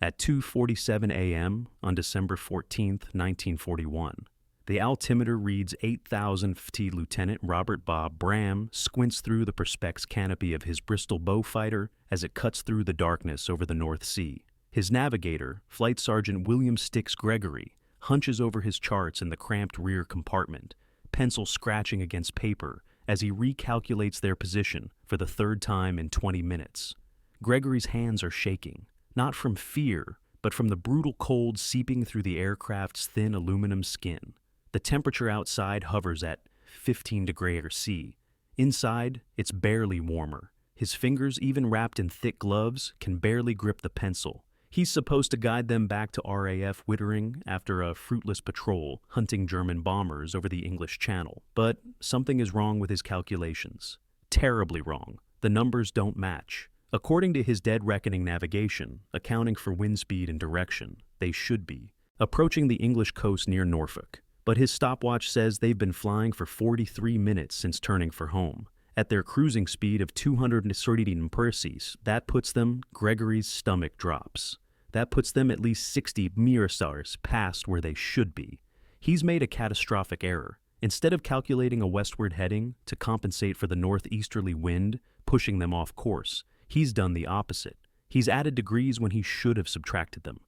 at 2:47 a.m. on December 14, 1941. The altimeter reads 8,000 ft. Lieutenant Robert Bob Bram squints through the perspex canopy of his Bristol Beaufighter as it cuts through the darkness over the North Sea. His navigator, Flight Sergeant William Styx Gregory, hunches over his charts in the cramped rear compartment, pencil scratching against paper as he recalculates their position for the third time in 20 minutes. Gregory's hands are shaking, not from fear, but from the brutal cold seeping through the aircraft's thin aluminum skin. The temperature outside hovers at 15 degrees C. Inside, it's barely warmer. His fingers, even wrapped in thick gloves, can barely grip the pencil. He's supposed to guide them back to RAF Wittering after a fruitless patrol, hunting German bombers over the English Channel. But something is wrong with his calculations. Terribly wrong. The numbers don't match. According to his dead reckoning navigation, accounting for wind speed and direction, they should be approaching the English coast near Norfolk. But his stopwatch says they've been flying for 43 minutes since turning for home. At their cruising speed of 230 imperces, that puts them, Gregory's stomach drops. That puts them at least 60 mirsars past where they should be. He's made a catastrophic error. Instead of calculating a westward heading to compensate for the northeasterly wind pushing them off course, he's done the opposite. He's added degrees when he should have subtracted them.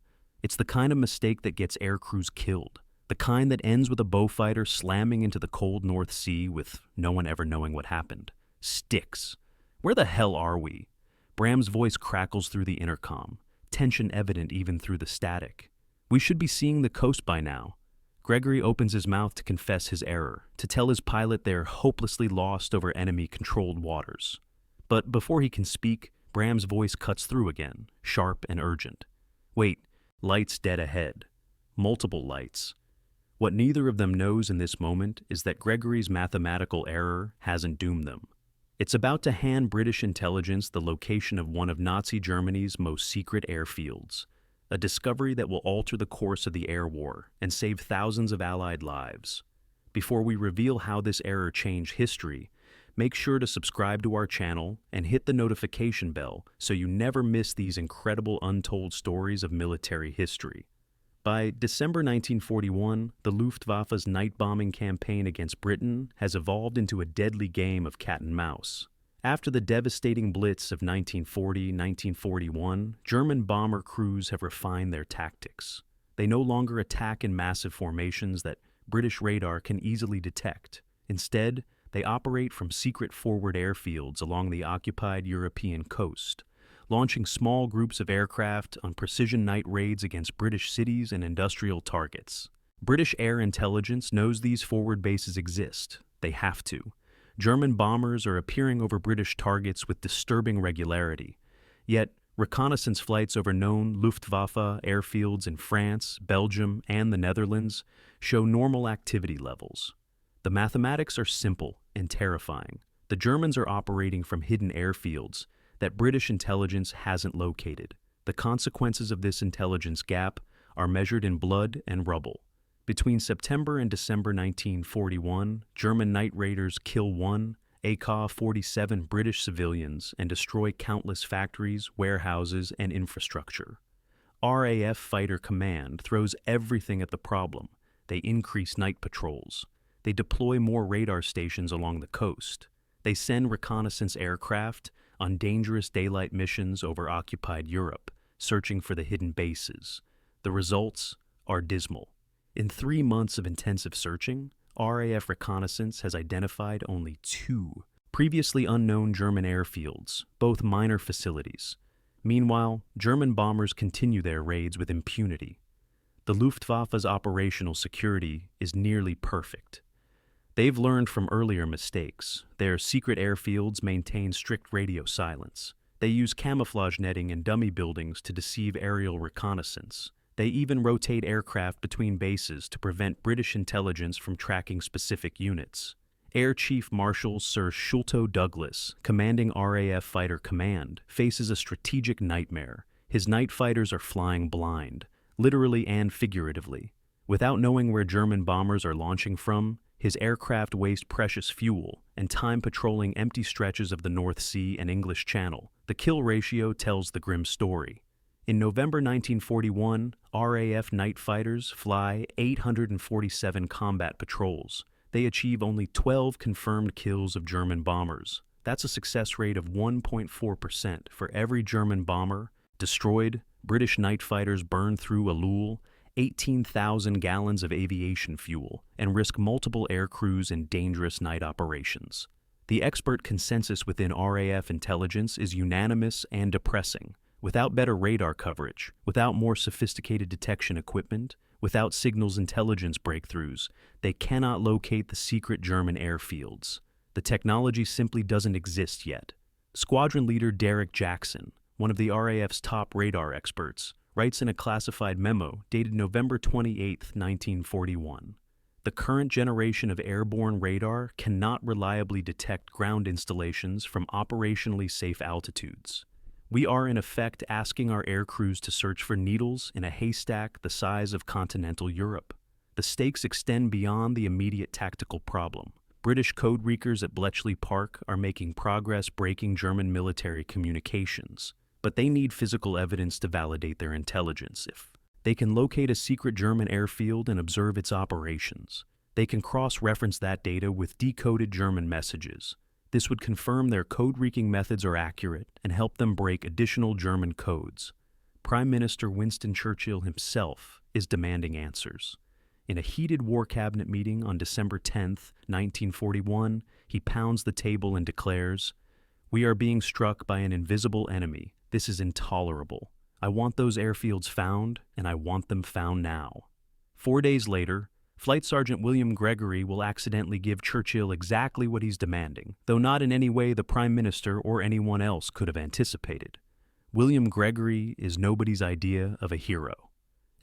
It's the kind of mistake that gets air crews killed. The kind that ends with a Beaufighter slamming into the cold North Sea with no one ever knowing what happened. Styx. Where the hell are we? Bram's voice crackles through the intercom, tension evident even through the static. We should be seeing the coast by now. Gregory opens his mouth to confess his error, to tell his pilot they're hopelessly lost over enemy-controlled waters. But before he can speak, Bram's voice cuts through again, sharp and urgent. Wait, lights dead ahead. Multiple lights. What neither of them knows in this moment is that Gregory's mathematical error hasn't doomed them. It's about to hand British intelligence the location of one of Nazi Germany's most secret airfields, a discovery that will alter the course of the air war and save thousands of Allied lives. Before we reveal how this error changed history, make sure to subscribe to our channel and hit the notification bell so you never miss these incredible untold stories of military history. By December 1941, the Luftwaffe's night bombing campaign against Britain has evolved into a deadly game of cat and mouse. After the devastating Blitz of 1940-1941, German bomber crews have refined their tactics. They no longer attack in massive formations that British radar can easily detect. Instead, they operate from secret forward airfields along the occupied European coast, launching small groups of aircraft on precision night raids against British cities and industrial targets. British air intelligence knows these forward bases exist. They have to. German bombers are appearing over British targets with disturbing regularity. Yet, reconnaissance flights over known Luftwaffe airfields in France, Belgium, and the Netherlands show normal activity levels. The mathematics are simple and terrifying. The Germans are operating from hidden airfields that British intelligence hasn't located. The consequences of this intelligence gap are measured in blood and rubble. Between September and December 1941, German night raiders kill one AK-47 British civilians and destroy countless factories, warehouses, and infrastructure. RAF Fighter Command throws everything at the problem. They increase night patrols. They deploy more radar stations along the coast. They send reconnaissance aircraft on dangerous daylight missions over occupied Europe, searching for the hidden bases. The results are dismal. In 3 months of intensive searching, RAF reconnaissance has identified only 2 previously unknown German airfields, both minor facilities. Meanwhile, German bombers continue their raids with impunity. The Luftwaffe's operational security is nearly perfect. They've learned from earlier mistakes. Their secret airfields maintain strict radio silence. They use camouflage netting and dummy buildings to deceive aerial reconnaissance. They even rotate aircraft between bases to prevent British intelligence from tracking specific units. Air Chief Marshal Sir Sholto Douglas, commanding RAF Fighter Command, faces a strategic nightmare. His night fighters are flying blind, literally and figuratively. Without knowing where German bombers are launching from, his aircraft waste precious fuel and time patrolling empty stretches of the North Sea and English Channel. The kill ratio tells the grim story. In November 1941, RAF night fighters fly 847 combat patrols. They achieve only 12 confirmed kills of German bombers. That's a success rate of 1.4% for every German bomber destroyed. British night fighters burn through Elul, 18,000 gallons of aviation fuel, and risk multiple air crews in dangerous night operations. The expert consensus within RAF intelligence is unanimous and depressing. Without better radar coverage, without more sophisticated detection equipment, without signals intelligence breakthroughs, they cannot locate the secret German airfields. The technology simply doesn't exist yet. Squadron leader Derek Jackson, one of the RAF's top radar experts, writes in a classified memo dated November 28, 1941. The current generation of airborne radar cannot reliably detect ground installations from operationally safe altitudes. We are in effect asking our air crews to search for needles in a haystack the size of continental Europe. The stakes extend beyond the immediate tactical problem. British code reekers at Bletchley Park are making progress breaking German military communications, but they need physical evidence to validate their intelligence. If they can locate a secret German airfield and observe its operations, they can cross-reference that data with decoded German messages. This would confirm their code-reeking methods are accurate and help them break additional German codes. Prime Minister Winston Churchill himself is demanding answers. In a heated War Cabinet meeting on December 10, 1941, he pounds the table and declares, "We are being struck by an invisible enemy. This is intolerable. I want those airfields found, and I want them found now." 4 days later, Flight Sergeant William Gregory will accidentally give Churchill exactly what he's demanding, though not in any way the Prime Minister or anyone else could have anticipated. William Gregory is nobody's idea of a hero.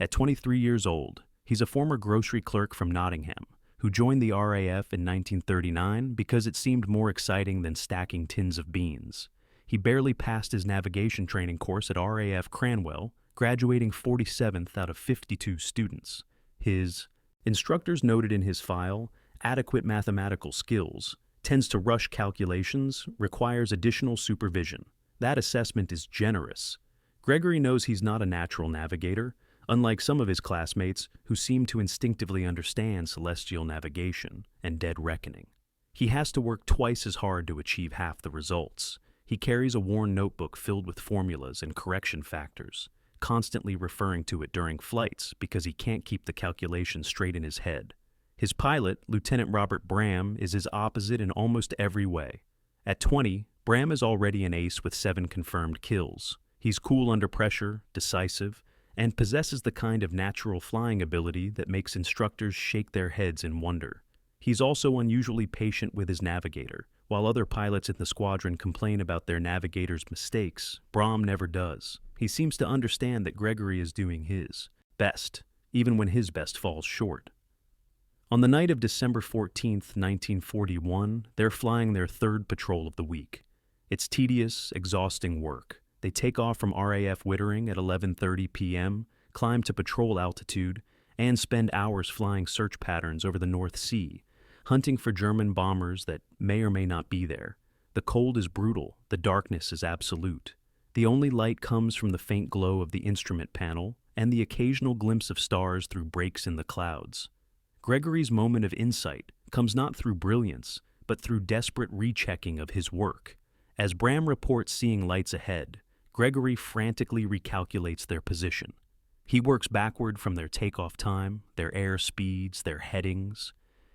At 23 years old, he's a former grocery clerk from Nottingham, who joined the RAF in 1939 because it seemed more exciting than stacking tins of beans. He barely passed his navigation training course at RAF Cranwell, graduating 47th out of 52 students. His instructors noted in his file adequate mathematical skills, tends to rush calculations, requires additional supervision. That assessment is generous. Gregory knows he's not a natural navigator, unlike some of his classmates who seem to instinctively understand celestial navigation and dead reckoning. He has to work twice as hard to achieve half the results. He carries a worn notebook filled with formulas and correction factors, constantly referring to it during flights because he can't keep the calculation straight in his head. His pilot, Lieutenant Robert Bram, is his opposite in almost every way. At 20, Bram is already an ace with 7 confirmed kills. He's cool under pressure, decisive, and possesses the kind of natural flying ability that makes instructors shake their heads in wonder. He's also unusually patient with his navigator. While other pilots in the squadron complain about their navigator's mistakes, Bram never does. He seems to understand that Gregory is doing his best, even when his best falls short. On the night of December 14th, 1941, they're flying their 3rd patrol of the week. It's tedious, exhausting work. They take off from RAF Wittering at 11:30 p.m., climb to patrol altitude, and spend hours flying search patterns over the North Sea, hunting for German bombers that may or may not be there. The cold is brutal, the darkness is absolute. The only light comes from the faint glow of the instrument panel and the occasional glimpse of stars through breaks in the clouds. Gregory's moment of insight comes not through brilliance, but through desperate rechecking of his work. As Bram reports seeing lights ahead, Gregory frantically recalculates their position. He works backward from their takeoff time, their air speeds, their headings.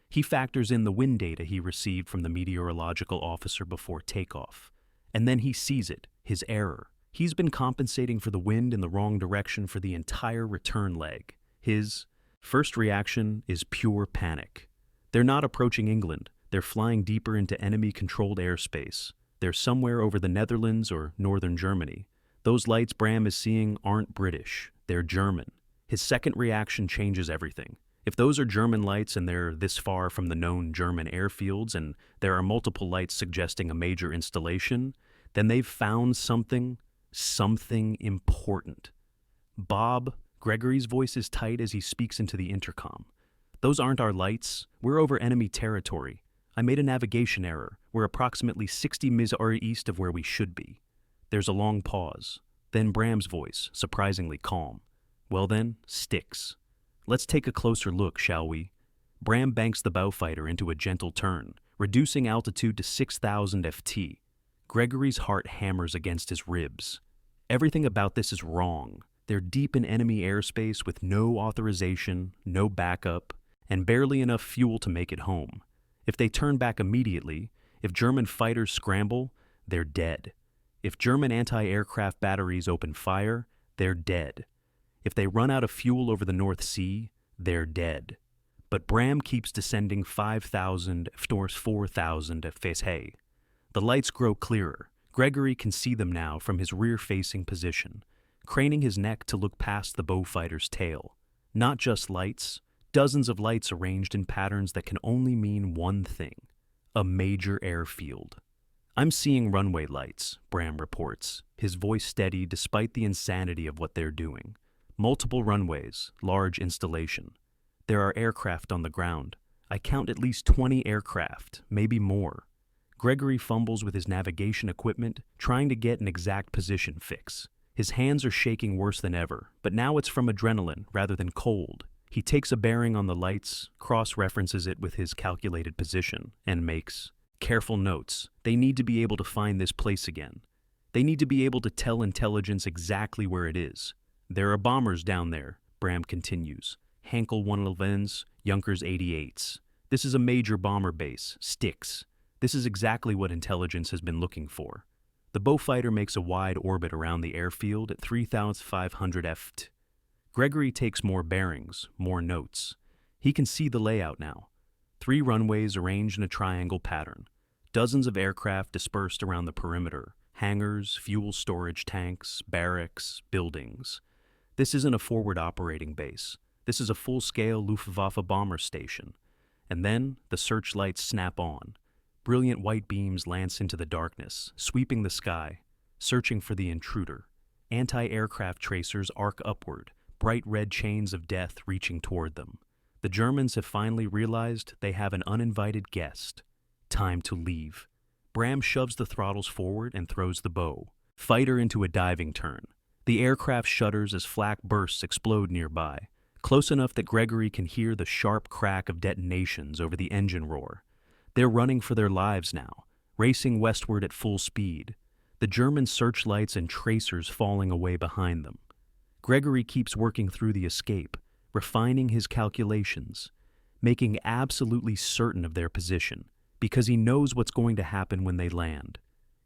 He factors in the wind data he received from the meteorological officer before takeoff. And then he sees it, his error. He's been compensating for the wind in the wrong direction for the entire return leg. His first reaction is pure panic. They're not approaching England. They're flying deeper into enemy-controlled airspace. They're somewhere over the Netherlands or northern Germany. Those lights Bram is seeing aren't British. They're German. His second reaction changes everything. If those are German lights and they're this far from the known German airfields and there are multiple lights suggesting a major installation, then they've found something important. Bob, Gregory's voice is tight as he speaks into the intercom. Those aren't our lights. We're over enemy territory. I made a navigation error. We're approximately 60 miles east of where we should be. There's a long pause. Then Bram's voice, surprisingly calm. Well then, sticks. Let's take a closer look, shall we? Bram banks the bowfighter into a gentle turn, reducing altitude to 6,000 ft. Gregory's heart hammers against his ribs. Everything about this is wrong. They're deep in enemy airspace with no authorization, no backup, and barely enough fuel to make it home. If they turn back immediately, if German fighters scramble, they're dead. If German anti-aircraft batteries open fire, they're dead. If they run out of fuel over the North Sea, they're dead. But Bram keeps descending 5,000, 4,000 ft. The lights grow clearer. Gregory can see them now from his rear-facing position, craning his neck to look past the bowfighter's tail. Not just lights, dozens of lights arranged in patterns that can only mean one thing: a major airfield. I'm seeing runway lights, Bram reports, his voice steady despite the insanity of what they're doing. Multiple runways, large installation. There are aircraft on the ground. I count at least 20 aircraft, maybe more. Gregory fumbles with his navigation equipment, trying to get an exact position fix. His hands are shaking worse than ever, but now it's from adrenaline rather than cold. He takes a bearing on the lights, cross-references it with his calculated position, and makes careful notes. They need to be able to find this place again. They need to be able to tell intelligence exactly where it is. There are bombers down there, Bram continues. Heinkel 111s, Junkers 88s. This is a major bomber base, sticks. This is exactly what intelligence has been looking for. The bowfighter makes a wide orbit around the airfield at 3,500 ft. Gregory takes more bearings, more notes. He can see the layout now. 3 runways arranged in a triangle pattern. Dozens of aircraft dispersed around the perimeter. Hangars, fuel storage tanks, barracks, buildings. This isn't a forward operating base. This is a full-scale Luftwaffe bomber station. And then the searchlights snap on. Brilliant white beams lance into the darkness, sweeping the sky, searching for the intruder. Anti-aircraft tracers arc upward, bright red chains of death reaching toward them. The Germans have finally realized they have an uninvited guest. Time to leave. Bram shoves the throttles forward and throws the bow. Fighter into a diving turn. The aircraft shudders as flak bursts explode nearby, close enough that Gregory can hear the sharp crack of detonations over the engine roar. They're running for their lives now, racing westward at full speed, the German searchlights and tracers falling away behind them. Gregory keeps working through the escape, refining his calculations, making absolutely certain of their position, because he knows what's going to happen when they land.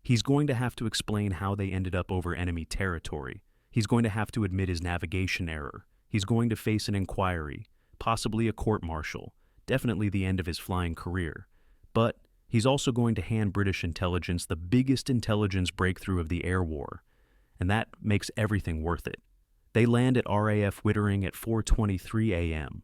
He's going to have to explain how they ended up over enemy territory. He's going to have to admit his navigation error. He's going to face an inquiry, possibly a court-martial, definitely the end of his flying career. But he's also going to hand British intelligence the biggest intelligence breakthrough of the air war, and that makes everything worth it. They land at RAF Wittering at 4:23 a.m.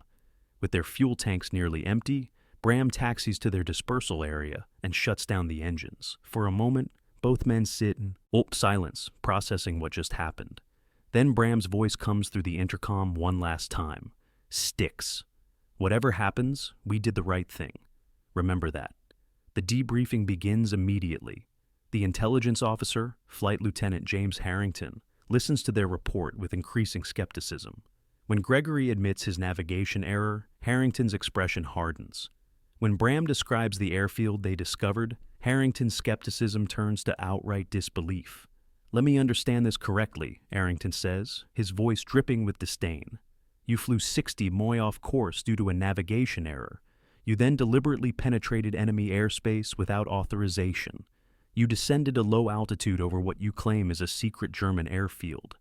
With their fuel tanks nearly empty, Bram taxis to their dispersal area and shuts down the engines. For a moment, both men sit in silence, processing what just happened. Then Bram's voice comes through the intercom one last time. Sticks. Whatever happens, we did the right thing. Remember that. The debriefing begins immediately. The intelligence officer, Flight Lieutenant James Harrington, listens to their report with increasing skepticism. When Gregory admits his navigation error, Harrington's expression hardens. When Bram describes the airfield they discovered, Harrington's skepticism turns to outright disbelief. Let me understand this correctly, Harrington says, his voice dripping with disdain. You flew 60 miles off course due to a navigation error. You then deliberately penetrated enemy airspace without authorization. You descended a low altitude over what you claim is a secret German airfield.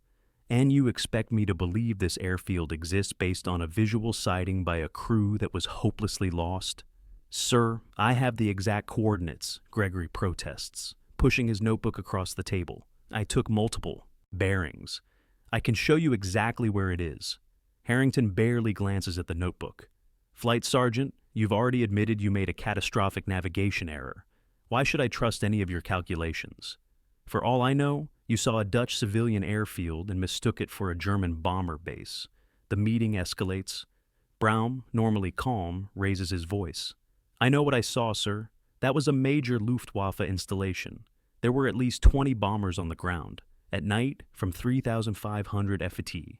And you expect me to believe this airfield exists based on a visual sighting by a crew that was hopelessly lost? Sir, I have the exact coordinates, Gregory protests, pushing his notebook across the table. I took multiple bearings. I can show you exactly where it is. Harrington barely glances at the notebook. Flight Sergeant, you've already admitted you made a catastrophic navigation error. Why should I trust any of your calculations? For all I know, you saw a Dutch civilian airfield and mistook it for a German bomber base. The meeting escalates. Braum, normally calm, raises his voice. I know what I saw, sir. That was a major Luftwaffe installation. There were at least 20 bombers on the ground. At night, from 3,500 ft.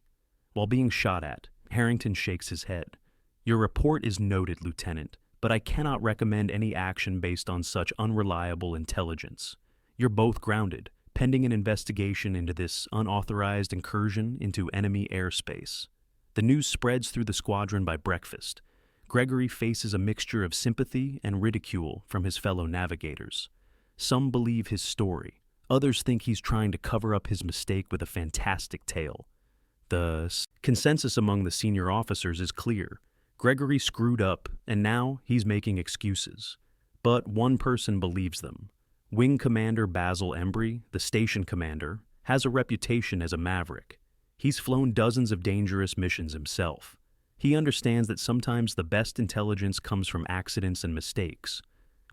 While being shot at, Harrington shakes his head. Your report is noted, Lieutenant, but I cannot recommend any action based on such unreliable intelligence. You're both grounded, pending an investigation into this unauthorized incursion into enemy airspace. The news spreads through the squadron by breakfast. Gregory faces a mixture of sympathy and ridicule from his fellow navigators. Some believe his story. Others think he's trying to cover up his mistake with a fantastic tale. The consensus among the senior officers is clear. Gregory screwed up, and now he's making excuses. But one person believes them. Wing Commander Basil Embry, the station commander, has a reputation as a maverick. He's flown dozens of dangerous missions himself. He understands that sometimes the best intelligence comes from accidents and mistakes.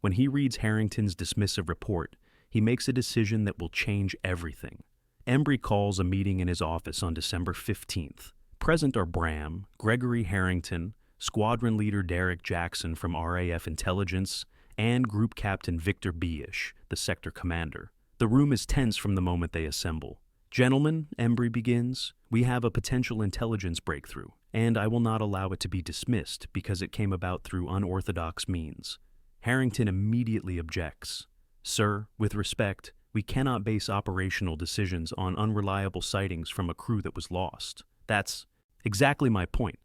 When he reads Harrington's dismissive report, he makes a decision that will change everything. Embry calls a meeting in his office on December 15th. Present are Bram, Gregory Harrington, Squadron Leader Derek Jackson from RAF Intelligence, and Group Captain Victor Biish, the sector commander. The room is tense from the moment they assemble. Gentlemen, Embry begins, we have a potential intelligence breakthrough, and I will not allow it to be dismissed because it came about through unorthodox means. Harrington immediately objects. Sir, with respect, we cannot base operational decisions on unreliable sightings from a crew that was lost. That's exactly my point.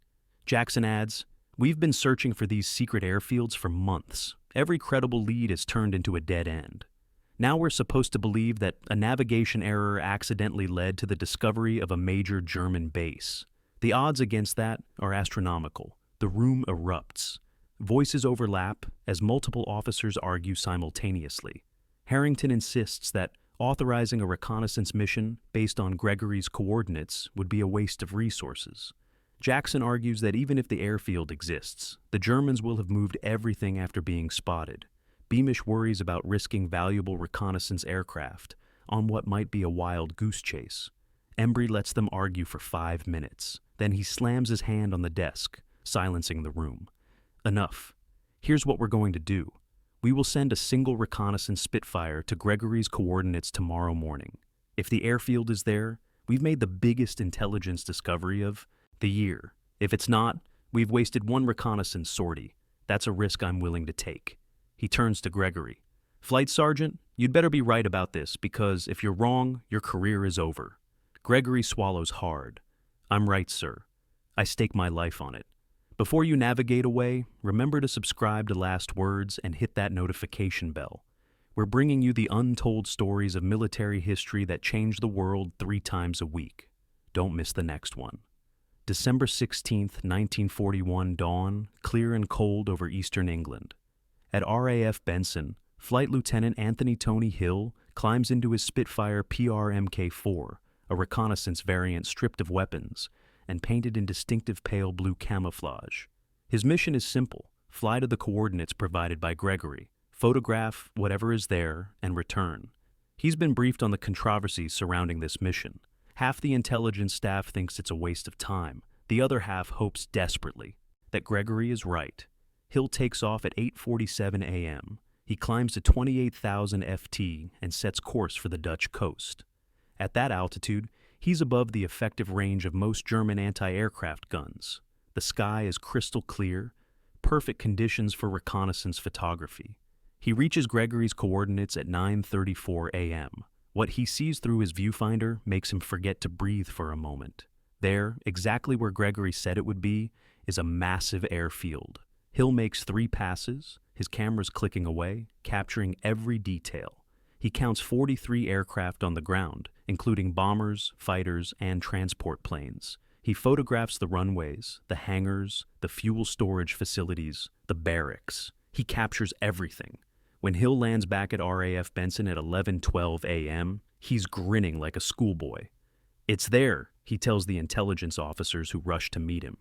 Jackson adds, we've been searching for these secret airfields for months. Every credible lead has turned into a dead end. Now we're supposed to believe that a navigation error accidentally led to the discovery of a major German base. The odds against that are astronomical. The room erupts. Voices overlap as multiple officers argue simultaneously. Harrington insists that authorizing a reconnaissance mission based on Gregory's coordinates would be a waste of resources. Jackson argues that even if the airfield exists, the Germans will have moved everything after being spotted. Beamish worries about risking valuable reconnaissance aircraft on what might be a wild goose chase. Embry lets them argue for 5 minutes. Then he slams his hand on the desk, silencing the room. Enough. Here's what we're going to do. We will send a single reconnaissance Spitfire to Gregory's coordinates tomorrow morning. If the airfield is there, we've made the biggest intelligence discovery of the year. If it's not, we've wasted one reconnaissance sortie. That's a risk I'm willing to take. He turns to Gregory. Flight Sergeant, you'd better be right about this because if you're wrong, your career is over. Gregory swallows hard. I'm right, sir. I stake my life on it. Before you navigate away, remember to subscribe to Last Words and hit that notification bell. We're bringing you the untold stories of military history that change the world 3 times a week. Don't miss the next one. December 16th, 1941 dawn, clear and cold over eastern England. At RAF Benson, Flight Lieutenant Anthony Tony Hill climbs into his Spitfire PRMK-4, a reconnaissance variant stripped of weapons and painted in distinctive pale blue camouflage. His mission is simple: fly to the coordinates provided by Gregory, photograph whatever is there, and return. He's been briefed on the controversies surrounding this mission. Half the intelligence staff thinks it's a waste of time. The other half hopes desperately that Gregory is right. Hill takes off at 8:47 a.m. He climbs to 28,000 ft and sets course for the Dutch coast. At that altitude, he's above the effective range of most German anti-aircraft guns. The sky is crystal clear, perfect conditions for reconnaissance photography. He reaches Gregory's coordinates at 9:34 a.m. What he sees through his viewfinder makes him forget to breathe for a moment. There, exactly where Gregory said it would be, is a massive airfield. Hill makes 3 passes, his camera's clicking away, capturing every detail. He counts 43 aircraft on the ground, including bombers, fighters, and transport planes. He photographs the runways, the hangars, the fuel storage facilities, the barracks. He captures everything. When Hill lands back at RAF Benson at 11:12 a.m., he's grinning like a schoolboy. It's there, he tells the intelligence officers who rush to meet him.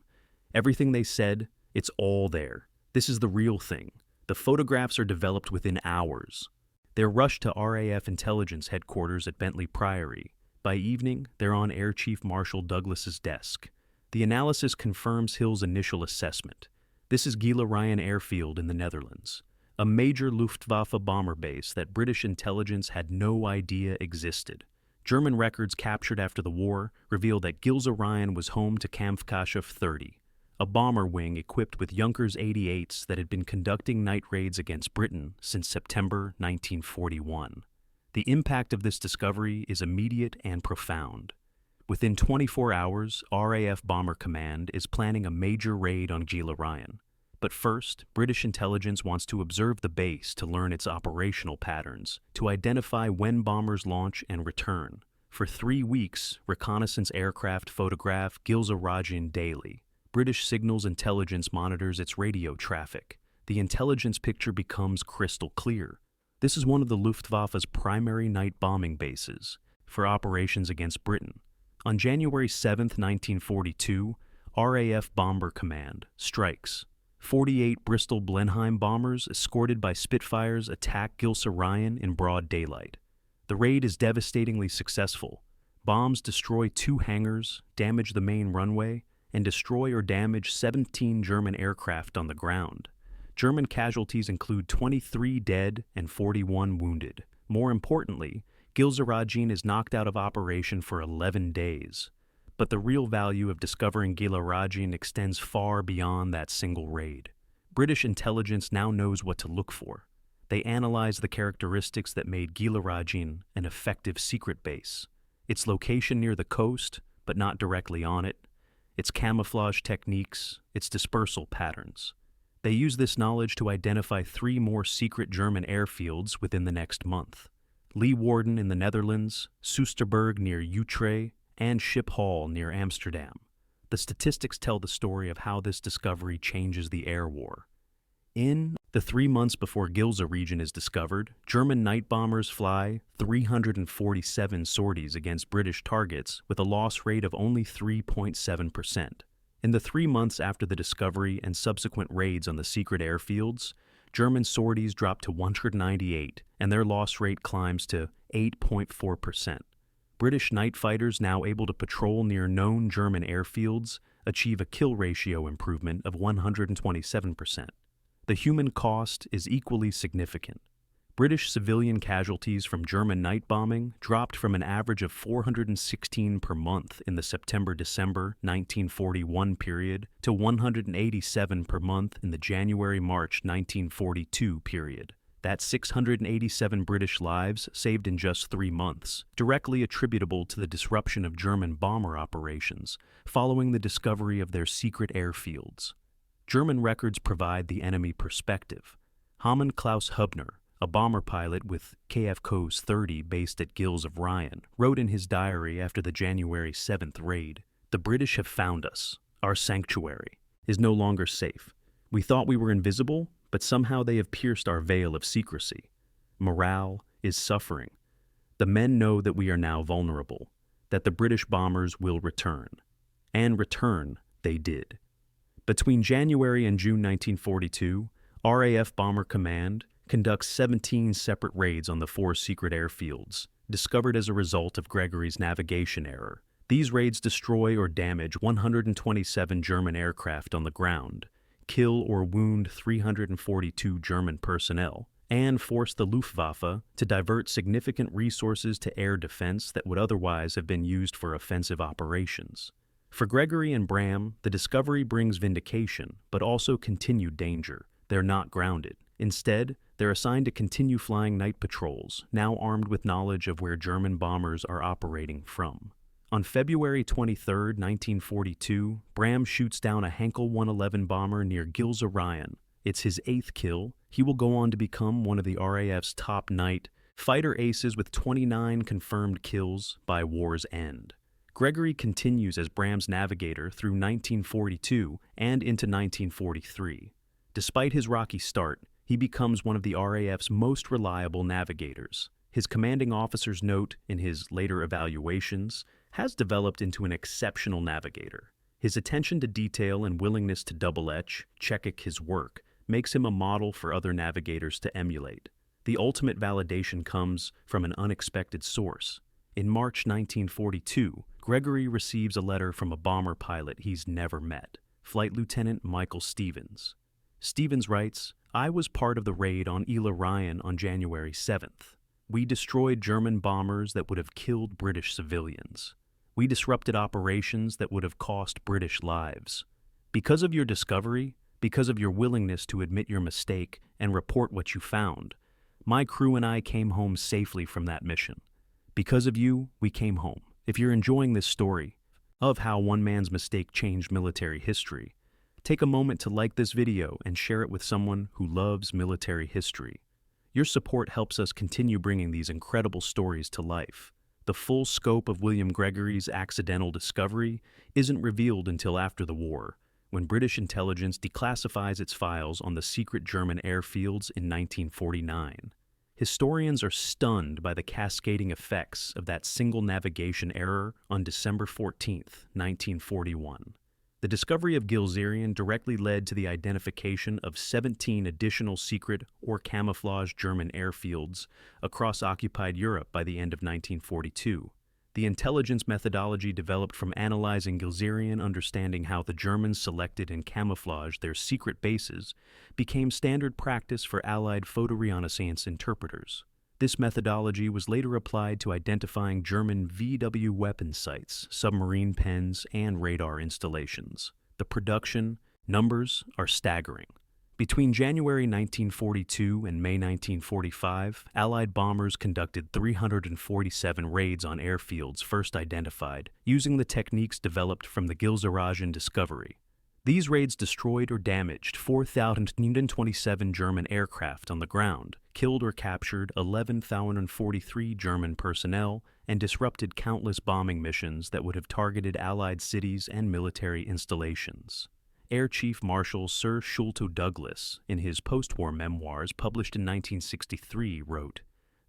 Everything they said, it's all there. This is the real thing. The photographs are developed within hours. They're rushed to RAF Intelligence headquarters at Bentley Priory. By evening, they're on Air Chief Marshal Douglas's desk. The analysis confirms Hill's initial assessment. This is Gila Ryan Airfield in the Netherlands, a major Luftwaffe bomber base that British intelligence had no idea existed. German records captured after the war reveal that Gilsa Ryan was home to Kampfkasche 30, a bomber wing equipped with Junkers 88s that had been conducting night raids against Britain since September 1941. The impact of this discovery is immediate and profound. Within 24 hours, RAF Bomber Command is planning a major raid on Gila Ryan. But first, British intelligence wants to observe the base to learn its operational patterns, to identify when bombers launch and return. For 3 weeks, reconnaissance aircraft photograph Gilsa Ryan daily. British signals intelligence monitors its radio traffic. The intelligence picture becomes crystal clear. This is one of the Luftwaffe's primary night bombing bases for operations against Britain. On January 7, 1942, RAF Bomber Command strikes. 48 Bristol Blenheim bombers escorted by Spitfires attack Gilsa Ryan in broad daylight. The raid is devastatingly successful. Bombs destroy 2 hangars, damage the main runway, and destroy or damage 17 German aircraft on the ground. German casualties include 23 dead and 41 wounded. More importantly, Gilsa Ryan is knocked out of operation for 11 days. But the real value of discovering Gila Ryan extends far beyond that single raid. British intelligence now knows what to look for. They analyze the characteristics that made Gila Ryan an effective secret base. Its location near the coast, but not directly on it, its camouflage techniques, its dispersal patterns. They use this knowledge to identify 3 more secret German airfields within the next month. Leeuwarden in the Netherlands, Soesterberg near Utrecht, and Schiphol near Amsterdam. The statistics tell the story of how this discovery changes the air war. In the 3 months before Gilsa region is discovered, German night bombers fly 347 sorties against British targets with a loss rate of only 3.7%. In the 3 months after the discovery and subsequent raids on the secret airfields, German sorties drop to 198, and their loss rate climbs to 8.4%. British night fighters now able to patrol near known German airfields achieve a kill ratio improvement of 127%. The human cost is equally significant. British civilian casualties from German night bombing dropped from an average of 416 per month in the September-December 1941 period to 187 per month in the January-March 1942 period. That's 687 British lives saved in just 3 months, directly attributable to the disruption of German bomber operations following the discovery of their secret airfields. German records provide the enemy perspective. Hamann Klaus Hübner, a bomber pilot with KF-Coes 30 based at Gilsa Ryan, wrote in his diary after the January 7th raid, "The British have found us. Our sanctuary is no longer safe. We thought we were invisible, but somehow they have pierced our veil of secrecy. Morale is suffering. The men know that we are now vulnerable, that the British bombers will return." And return they did. Between January and June 1942, RAF Bomber Command conducts 17 separate raids on the 4 secret airfields, discovered as a result of Gregory's navigation error. These raids destroy or damage 127 German aircraft on the ground, kill or wound 342 German personnel, and force the Luftwaffe to divert significant resources to air defense that would otherwise have been used for offensive operations. For Gregory and Bram, the discovery brings vindication, but also continued danger. They're not grounded. Instead, they're assigned to continue flying night patrols, now armed with knowledge of where German bombers are operating from. On February 23, 1942, Bram shoots down a Heinkel 111 bomber near Gilsa Ryan. It's his 8th kill. He will go on to become one of the RAF's top night fighter aces with 29 confirmed kills by war's end. Gregory continues as Bram's navigator through 1942 and into 1943. Despite his rocky start, he becomes one of the RAF's most reliable navigators. His commanding officers note in his later evaluations has developed into an exceptional navigator. His attention to detail and willingness to double-etch, check his work, makes him a model for other navigators to emulate. The ultimate validation comes from an unexpected source. In March 1942, Gregory receives a letter from a bomber pilot he's never met, Flight Lieutenant Michael Stevens. Stevens writes, "I was part of the raid on Gila Ryan on January 7th. We destroyed German bombers that would have killed British civilians. We disrupted operations that would have cost British lives. Because of your discovery, because of your willingness to admit your mistake and report what you found, my crew and I came home safely from that mission. Because of you, we came home. If you're enjoying this story of how one man's mistake changed military history, take a moment to like this video and share it with someone who loves military history. Your support helps us continue bringing these incredible stories to life. The full scope of William Gregory's accidental discovery isn't revealed until after the war, when British intelligence declassifies its files on the secret German airfields in 1949. Historians are stunned by the cascading effects of that single navigation error on December 14, 1941. The discovery of Gilzerian directly led to the identification of 17 additional secret or camouflaged German airfields across occupied Europe by the end of 1942. The intelligence methodology developed from analyzing Gilzerian, understanding how the Germans selected and camouflaged their secret bases, became standard practice for Allied photoreconnaissance interpreters. This methodology was later applied to identifying German VW weapon sites, submarine pens, and radar installations. The production numbers are staggering. Between January 1942 and May 1945, Allied bombers conducted 347 raids on airfields first identified, using the techniques developed from the Gilzerian discovery. These raids destroyed or damaged 4,027 German aircraft on the ground, killed or captured 11,043 German personnel, and disrupted countless bombing missions that would have targeted Allied cities and military installations. Air Chief Marshal Sir Sholto Douglas, in his post-war memoirs published in 1963, wrote,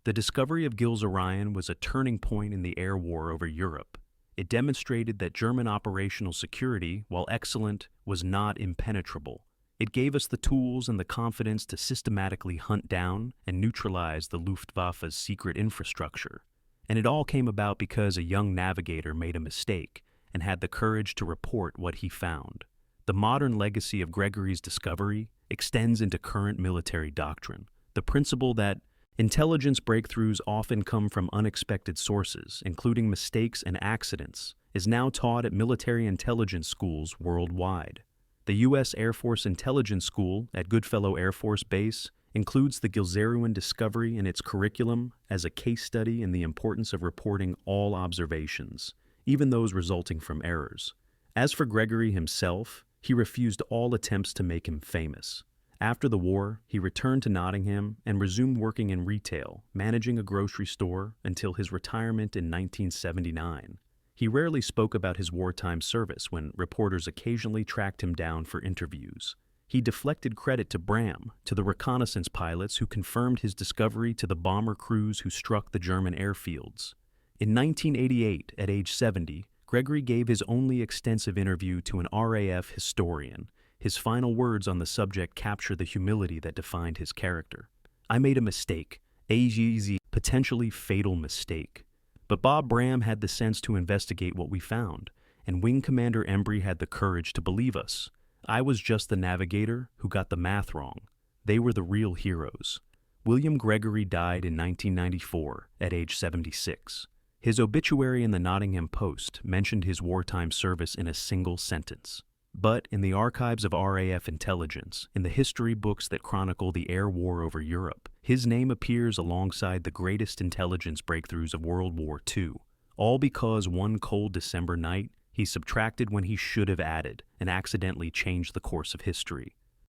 "The discovery of Gilzerian was a turning point in the air war over Europe. It demonstrated that German operational security, while excellent, was not impenetrable. It gave us the tools and the confidence to systematically hunt down and neutralize the Luftwaffe's secret infrastructure. And it all came about because a young navigator made a mistake and had the courage to report what he found." The modern legacy of Gregory's discovery extends into current military doctrine. The principle that intelligence breakthroughs often come from unexpected sources, including mistakes and accidents, is now taught at military intelligence schools worldwide. The U.S. Air Force Intelligence School at Goodfellow Air Force Base includes the Gilzerian discovery in its curriculum as a case study in the importance of reporting all observations, even those resulting from errors. As for Gregory himself, he refused all attempts to make him famous. After the war, he returned to Nottingham and resumed working in retail, managing a grocery store until his retirement in 1979. He rarely spoke about his wartime service when reporters occasionally tracked him down for interviews. He deflected credit to Bram, to the reconnaissance pilots who confirmed his discovery, to the bomber crews who struck the German airfields. In 1988, at age 70, Gregory gave his only extensive interview to an RAF historian. His final words on the subject capture the humility that defined his character. "I made a mistake, a potentially fatal mistake. But Bob Bram had the sense to investigate what we found, and Wing Commander Embry had the courage to believe us. I was just the navigator who got the math wrong. They were the real heroes." William Gregory died in 1994 at age 76. His obituary in the Nottingham Post mentioned his wartime service in a single sentence. But in the archives of RAF intelligence, in the history books that chronicle the air war over Europe, his name appears alongside the greatest intelligence breakthroughs of World War II, all because one cold December night, he subtracted when he should have added and accidentally changed the course of history.